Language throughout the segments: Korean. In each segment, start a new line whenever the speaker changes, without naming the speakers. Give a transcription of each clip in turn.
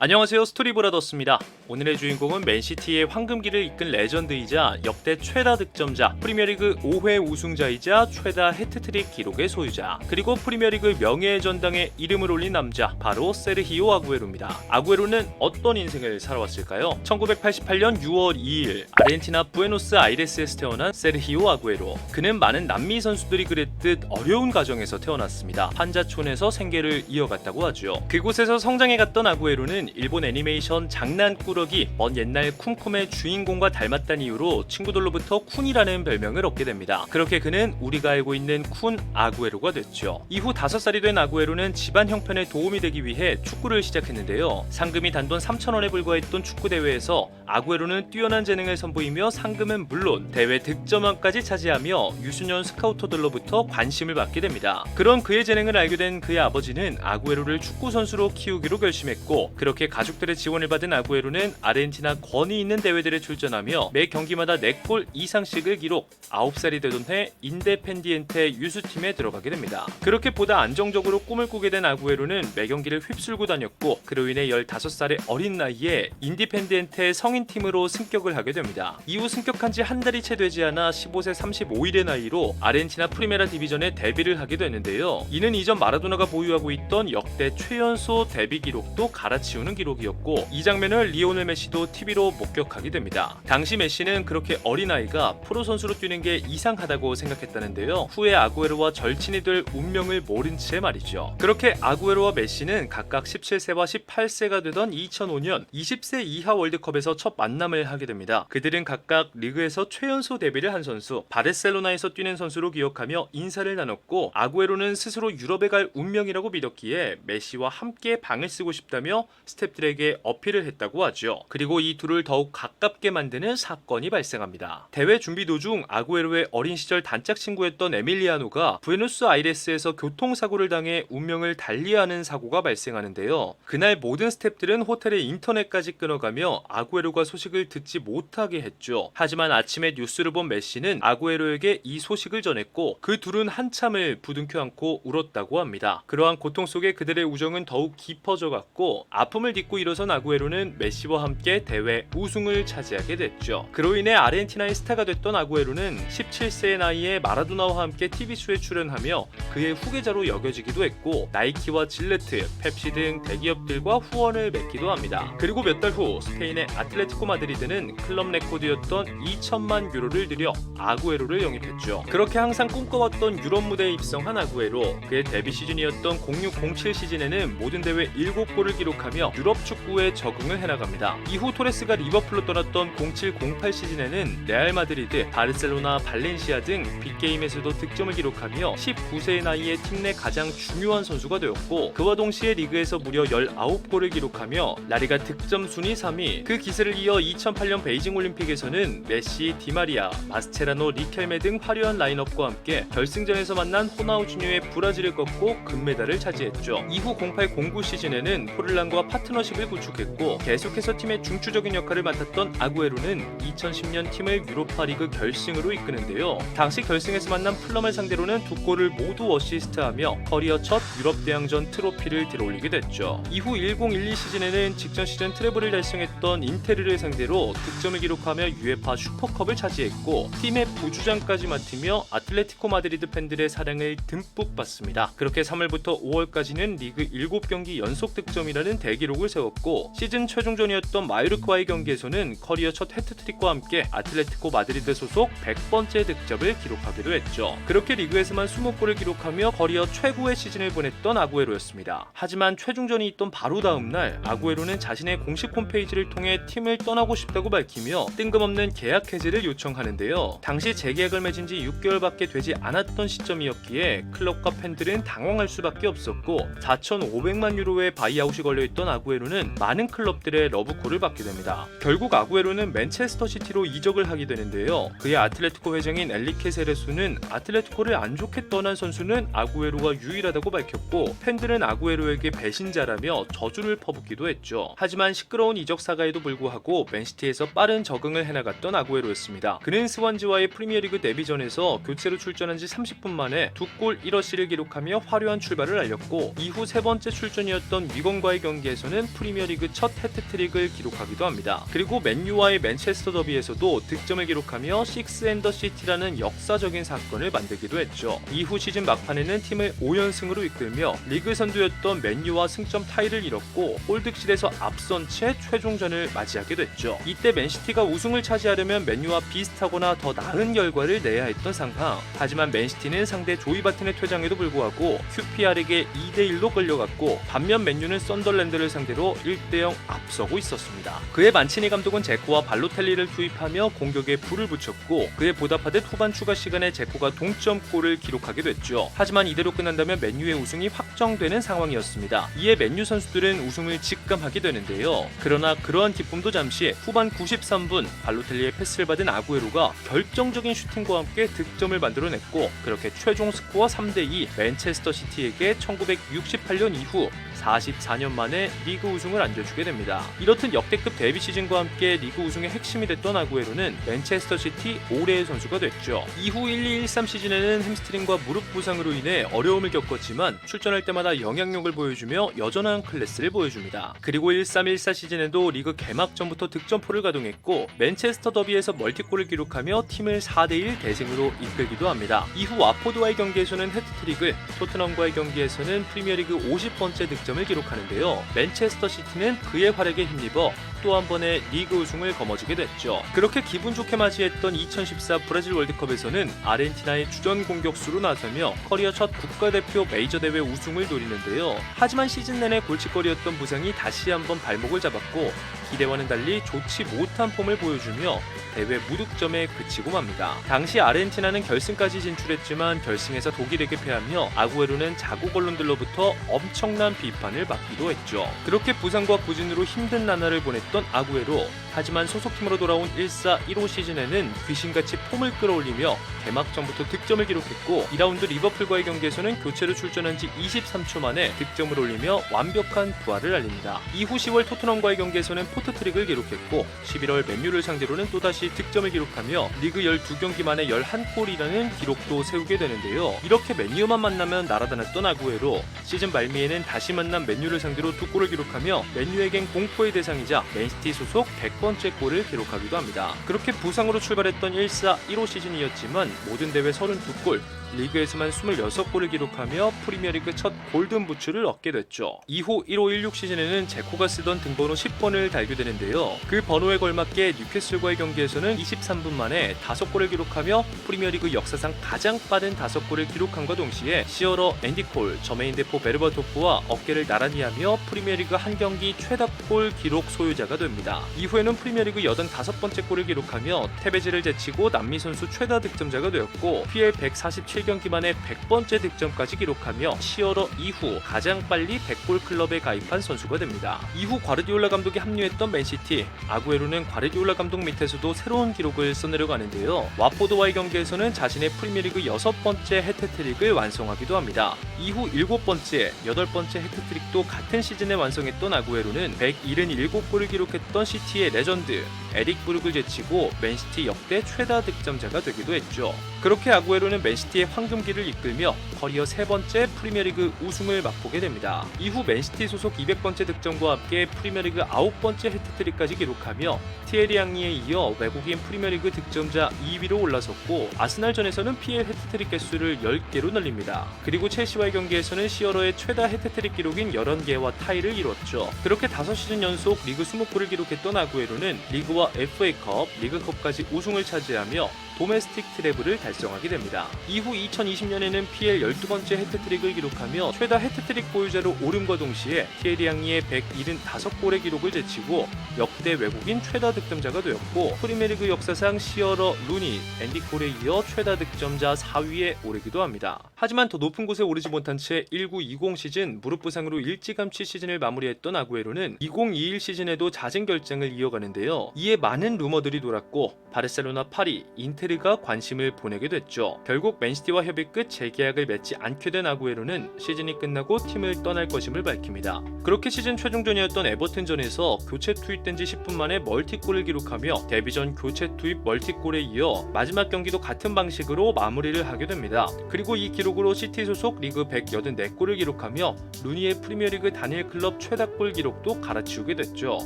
안녕하세요, 스토리브라더스입니다. 오늘의 주인공은 맨시티의 황금기를 이끈 레전드이자 역대 최다 득점자, 프리미어리그 5회 우승자이자 최다 해트트릭 기록의 소유자, 그리고 프리미어리그 명예의 전당에 이름을 올린 남자, 바로 세르히오 아구에로입니다. 아구에로는 어떤 인생을 살아왔을까요? 1988년 6월 2일 아르헨티나 부에노스아이레스에서 태어난 세르히오 아구에로. 그는 많은 남미 선수들이 그랬듯 어려운 가정에서 태어났습니다. 환자촌에서 생계를 이어갔다고 하죠. 그곳에서 성장해갔던 아구에로는 일본 애니메이션 장난꾸러기 먼 옛날 쿰쿰의 주인공과 닮았다는 이유로 친구들로부터 쿤이라는 별명을 얻게 됩니다. 그렇게 그는 우리가 알고 있는 쿤 아구에로가 됐죠. 이후 5살이 된 아구에로는 집안 형편에 도움이 되기 위해 축구를 시작했는데요. 상금이 단돈 3,000원에 불과했던 축구 대회에서 아구에로는 뛰어난 재능을 선보이며 상금은 물론 대회 득점왕까지 차지하며 유소년 스카우터들로부터 관심을 받게 됩니다. 그런 그의 재능을 알게 된 그의 아버지는 아구에로를 축구 선수로 키우기로 결심했고, 그렇게 가족들의 지원을 받은 아구에로는 아르헨티나 권위 있는 대회들에 출전하며 매 경기마다 4골 이상씩을 기록. 9살이 되던 해 인데펜디엔테 유스팀에 들어가게 됩니다. 그렇게 보다 안정적으로 꿈을 꾸게 된 아구에로는 매 경기를 휩쓸고 다녔고, 그로 인해 15살의 어린 나이에 인디펜디엔테 성인팀으로 승격을 하게 됩니다. 이후 승격한 지 한 달이 채 되지 않아 15세 35일의 나이로 아르헨티나 프리메라 디비전에 데뷔를 하게 됐는데요. 이는 이전 마라도나가 보유하고 있던 역대 최연소 데뷔 기록도 갈아치우는 기록이었고, 이 장면을 리오넬 메시도 TV로 목격하게 됩니다. 당시 메시는 그렇게 어린아이가 프로 선수로 뛰는 게 이상하다고 생각했다는데요. 후에 아구에로와 절친이 될 운명을 모른 채 말이죠. 그렇게 아구에로와 메시는 각각 17세와 18세가 되던 2005년 20세 이하 월드컵에서 첫 만남을 하게 됩니다. 그들은 각각 리그에서 최연소 데뷔를 한 선수, 바르셀로나에서 뛰는 선수로 기억하며 인사를 나눴고, 아구에로는 스스로 유럽에 갈 운명이라고 믿었기에 메시와 함께 방을 쓰고 싶다며 스태프들에게 어필을 했다고 하죠. 그리고 이 둘을 더욱 가깝게 만드는 사건이 발생합니다. 대회 준비 도중 아구에로의 어린 시절 단짝 친구였던 에밀리아노가 부에노스아이레스에서 교통사고를 당해 운명을 달리하는 사고가 발생하는데요. 그날 모든 스태프들은 호텔의 인터넷까지 끊어가며 아구에로가 소식을 듣지 못하게 했죠. 하지만 아침에 뉴스를 본 메시는 아구에로에게 이 소식을 전했고, 그 둘은 한참을 부둥켜 안고 울었다고 합니다. 그러한 고통 속에 그들의 우정은 더욱 깊어져 갔고, 아픔을 딛고 일어선 아구에로는 메시와 함께 대회 우승을 차지하게 됐죠. 그로 인해 아르헨티나의 스타가 됐던 아구에로는 17세의 나이에 마라도나와 함께 TV쇼에 출연하며 그의 후계자로 여겨지기도 했고, 나이키와 질레트, 펩시 등 대기업들과 후원을 맺기도 합니다. 그리고 몇 달 후 스페인의 아틀레티코 마드리드는 클럽 레코드였던 2천만 유로를 들여 아구에로를 영입했죠. 그렇게 항상 꿈꿔왔던 유럽 무대에 입성한 아구에로, 그의 데뷔 시즌이었던 06-07 시즌에는 모든 대회 7골을 기록하며 유럽 축구에 적응을 해나갑니다. 이후 토레스가 리버풀로 떠났던 07-08 시즌에는 레알 마드리드, 바르셀로나, 발렌시아 등 빅게임에서도 득점을 기록하며 19세의 나이에 팀 내 가장 중요한 선수가 되었고, 그와 동시에 리그에서 무려 19골을 기록하며 라리가 득점 순위 3위. 그 기세를 이어 2008년 베이징 올림픽에서는 메시, 디마리아, 마스체라노, 리켈메 등 화려한 라인업과 함께 결승전에서 만난 호나우지뉴의 브라질을 꺾고 금메달을 차지했죠. 이후 08-09 시즌에는 포를란과 파트너십을 구축했고, 계속해서 팀의 중추적인 역할을 맡았던 아구에로는 2010년 팀을 유로파리그 결승으로 이끄는데요. 당시 결승에서 만난 플럼을 상대로는 2골을 모두 어시스트하며 커리어 첫 유럽 대항전 트로피를 들어올리게 됐죠. 이후 10-12 시즌에는 직전 시즌 트래블을 달성했던 인테르를 상대로 득점을 기록하며 UEFA 슈퍼컵을 차지했고, 팀의 부주장까지 맡으며 아틀레티코 마드리드 팬들의 사랑을 듬뿍 받습니다. 그렇게 3월부터 5월까지는 리그 7경기 연속 득점이라는 대기록을 세웠고, 시즌 최종전이었던 마요르카와의 경기에서는 커리어 첫 해트트릭과 함께 아틀레티코 마드리드 소속 100번째 득점을 기록하기도 했죠. 그렇게 리그에서만 20골을 기록하며 커리어 최고의 시즌을 보냈던 아구에로였습니다. 하지만 최종전이 있던 바로 다음날 아구에로는 자신의 공식 홈페이지를 통해 팀을 떠나고 싶다고 밝히며 뜬금없는 계약 해지를 요청하는데요. 당시 재계약을 맺은 지 6개월밖에 되지 않았던 시점이었기에 클럽과 팬들은 당황할 수밖에 없었고, 4,500만 유로의 바이아웃이 걸려있던 아구에로는 많은 클럽들의 러브콜을 받게 됩니다. 결국 아구에로는 맨체스터 시티로 이적을 하게 되는데요. 그의 아틀레티코 회장인 엘리케 세레수는 아틀레티코를 안 좋게 떠난 선수는 아구에로가 유일하다고 밝혔고, 팬들은 아구에로에게 배신자라며 저주를 퍼붓기도 했죠. 하지만 시끄러운 이적 사가에도 불구하고 맨시티에서 빠른 적응을 해나갔던 아구에로였습니다. 그는 스완지와의 프리미어리그 데뷔전에서 교체로 출전한 지 30분 만에 2골 1어시를 기록하며 화려한 출발을 알렸고, 이후 세 번째 출전이었던 위건과의 경기에서는 경기에서는 프리미어리그 첫 해트트릭을 기록하기도 합니다. 그리고 맨유와의 맨체스터 더비에서도 득점을 기록하며 식스 앤 더 시티라는 역사적인 사건을 만들기도 했죠. 이후 시즌 막판에는 팀을 5연승으로 이끌며 리그 선두였던 맨유와 승점 타이를 이뤘고 골득실에서 앞선 채 최종전을 맞이하게 됐죠. 이때 맨시티가 우승을 차지하려면 맨유와 비슷하거나 더 나은 결과를 내야 했던 상황. 하지만 맨시티는 상대 조이 바튼의 퇴장에도 불구하고 QPR에게 2대1로 끌려갔고, 반면 맨유는 썬덜랜드를 상대로 1대0 앞서고 있었습니다. 그의 만치니 감독은 제코와 발로텔리를 투입하며 공격에 불을 붙였고, 그에 보답하듯 후반 추가 시간에 제코가 동점골을 기록하게 됐죠. 하지만 이대로 끝난다면 맨유의 우승이 확정되는 상황이었습니다. 이에 맨유 선수들은 우승을 직감하게 되는데요. 그러나 그러한 기쁨도 잠시 후반 93분 발로텔리의 패스를 받은 아구에로가 결정적인 슈팅과 함께 득점을 만들어냈고, 그렇게 최종 스코어 3대2 맨체스터 시티에게 1968년 이후 44년 만에 리그 우승을 안겨주게 됩니다. 이렇듯 역대급 데뷔 시즌과 함께 리그 우승의 핵심이 됐던 아구에로는 맨체스터 시티 올해의 선수가 됐죠. 이후 12-13 시즌에는 햄스트링과 무릎 부상으로 인해 어려움을 겪었지만 출전할 때마다 영향력을 보여주며 여전한 클래스를 보여줍니다. 그리고 13-14 시즌에도 리그 개막전부터 득점포를 가동했고, 맨체스터 더비에서 멀티골을 기록하며 팀을 4대1 대승으로 이끌기도 합니다. 이후 와포드와의 경기에서는 해트트릭을, 토트넘과의 경기에서는 프리미어리그 50번째 득점을 기록하는데요. 맨체스터 시티는 그의 활약에 힘입어 또 한 번의 리그 우승을 거머쥐게 됐죠. 그렇게 기분 좋게 맞이했던 2014 브라질 월드컵에서는 아르헨티나의 주전 공격수로 나서며 커리어 첫 국가대표 메이저 대회 우승을 노리는데요. 하지만 시즌 내내 골칫거리였던 부상이 다시 한번 발목을 잡았고, 기대와는 달리 좋지 못한 폼을 보여주며 대회 무득점에 그치고 맙니다. 당시 아르헨티나는 결승까지 진출했지만 결승에서 독일에게 패하며 아구에로는 자국 언론들로부터 엄청난 비판을 받기도 했죠. 그렇게 부상과 부진으로 힘든 나날을 보냈던 아구에로, 하지만 소속팀으로 돌아온 14-15 시즌에는 귀신같이 폼을 끌어올리며 개막전부터 득점을 기록했고, 2라운드 리버풀과의 경기에서는 교체로 출전한 지 23초 만에 득점을 올리며 완벽한 부활을 알립니다. 이후 10월 토트넘과의 경기에서는 포트트릭을 기록했고, 11월 맨유를 상대로는 또다시 득점을 기록하며 리그 12경기 만에 11골이라는 기록도 세우게 되는데요. 이렇게 맨유만 만나면 날아다녔던 아구에로 시즌 말미에는 다시 만난 맨유를 상대로 2골을 기록하며 맨유에겐 공포의 대상이자 맨시티 소속 100번째 골을 기록하기도 합니다. 그렇게 부상으로 출발했던 14-15 시즌이었지만 모든 대회 32골, 리그에서만 26골을 기록하며 프리미어리그 첫 골든부츠를 얻게 됐죠. 이후 15-16 시즌에는 제코가 쓰던 등번호 10번을 달게 되는데요. 그 번호에 걸맞게 뉴캐슬과의 경기에서는 23분 만에 5골을 기록하며 프리미어리그 역사상 가장 빠른 5골을 기록함과 동시에 시어러, 앤디 콜, 저메인 데포, 베르바토프와 어깨를 나란히 하며 프리미어리그 한 경기 최다골 기록 소유자가 됩니다. 이후에는 프리미어리그 85번째 골을 기록하며 테베즈를 제치고 남미 선수 최다 득점자가 되었고, PL 147경기 만에 100번째 득점까지 기록하며 시어러 이후 가장 빨리 100골 클럽에 가입한 선수가 됩니다. 이후 과르디올라 감독이 합류했던 맨시티, 아구에로는 과르디올라 감독 밑에서도 새로운 기록을 써내려가는데요. 와포드와의 경기에서는 자신의 프리미어리그 6번째 해트트릭을 완성하기도 합니다. 이후 7번째, 8번째 해트트릭도 같은 시즌에 완성했던 아구에로는 177골을 기록했던 시티의 레전드 에릭 브룩을 제치고 맨시티 역대 최다 득점자가 되기도 했죠. 그렇게 아구에로는 맨시티의 황금기를 이끌며 커리어 3번째 프리미어리그 우승을 맛보게 됩니다. 이후 맨시티 소속 200번째 득점과 함께 프리미어리그 9번째 해트트릭까지 기록하며 티에리 앙리에 이어 외국인 프리미어리그 득점자 2위로 올라섰고, 아스날전에서는 PL 해트트릭 개수를 10개로 늘립니다. 그리고 첼시와의 경기에서는 시어러의 최다 해트트릭 기록인 11개와 타이를 이뤘죠. 그렇게 5시즌 연속 리그 20골을 기록했던 아구에로는 리그와 FA컵, 리그컵까지 우승을 차지하며 도메스틱 트래블을 달성하게 됩니다. 이후 2020년에는 PL 12번째 해트트릭을 기록하며 최다 해트트릭 보유자로 오름과 동시에 티에리 앙리의 175골의 기록을 제치고 역대 외국인 최다 득점자가 되었고, 프리미어리그 역사상 시어러, 루니, 앤디 콜에 이어 최다 득점자 4위에 오르기도 합니다. 하지만 더 높은 곳에 오르지 못한 채 19-20 시즌 무릎 부상으로 일찌감치 시즌을 마무리했던 아구에로는 2021 시즌에도 잦은 결장을 이어갔는데 하는데요. 이에 많은 루머들이 돌았고 바르셀로나, 파리, 인테르가 관심을 보내게 됐죠. 결국 맨시티와 협의 끝 재계약을 맺지 않게 된 아구에로는 시즌이 끝나고 팀을 떠날 것임을 밝힙니다. 그렇게 시즌 최종전이었던 에버튼전에서 교체 투입된 지 10분 만에 멀티골을 기록하며 데뷔전 교체 투입 멀티골에 이어 마지막 경기도 같은 방식으로 마무리를 하게 됩니다. 그리고 이 기록으로 시티 소속 리그 184골을 기록하며 루니의 프리미어리그 단일 클럽 최다골 기록도 갈아치우게 됐죠.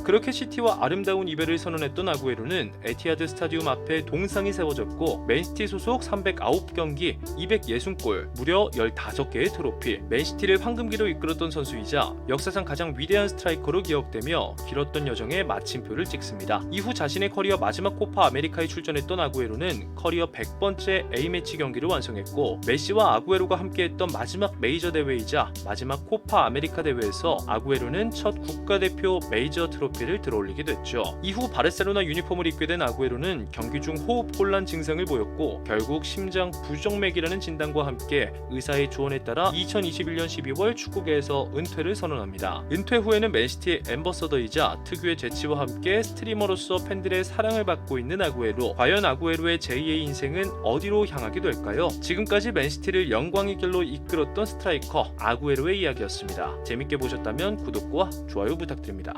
그렇게 시티와 아름다운 이별을 선언했던 아구에로는 에티하드 스타디움 앞에 동상이 세워졌고 맨시티 소속 309경기 260골 무려 15개의 트로피, 맨시티를 황금기로 이끌었던 선수이자 역사상 가장 위대한 스트라이커로 기억되며 길었던 여정에 마침표를 찍습니다. 이후 자신의 커리어 마지막 코파 아메리카에 출전했던 아구에로는 커리어 100번째 A매치 경기를 완성했고 메시와 아구에로가 함께했던 마지막 메이저 대회이자 마지막 코파 아메리카 대회에서 아구에로는 첫 국가대표 메이저 트로피를 들어올리게 됐죠. 이후 바르셀로나 유니폼을 입게 된 아구에로는 경기 중 호흡곤란 증상을 보였고 결국 심장 부정맥이라는 진단과 함께 의사의 조언에 따라 2021년 12월 축구계에서 은퇴를 선언합니다. 은퇴 후에는 맨시티의 앰버서더이자 특유의 재치와 함께 스트리머로서 팬들의 사랑을 받고 있는 아구에로, 과연 아구에로의 제2의 인생은 어디로 향하게 될까요? 지금까지 맨시티를 영광의 길로 이끌었던 스트라이커 아구에로의 이야기였습니다. 재밌게 보셨다면 구독과 좋아요 부탁드립니다.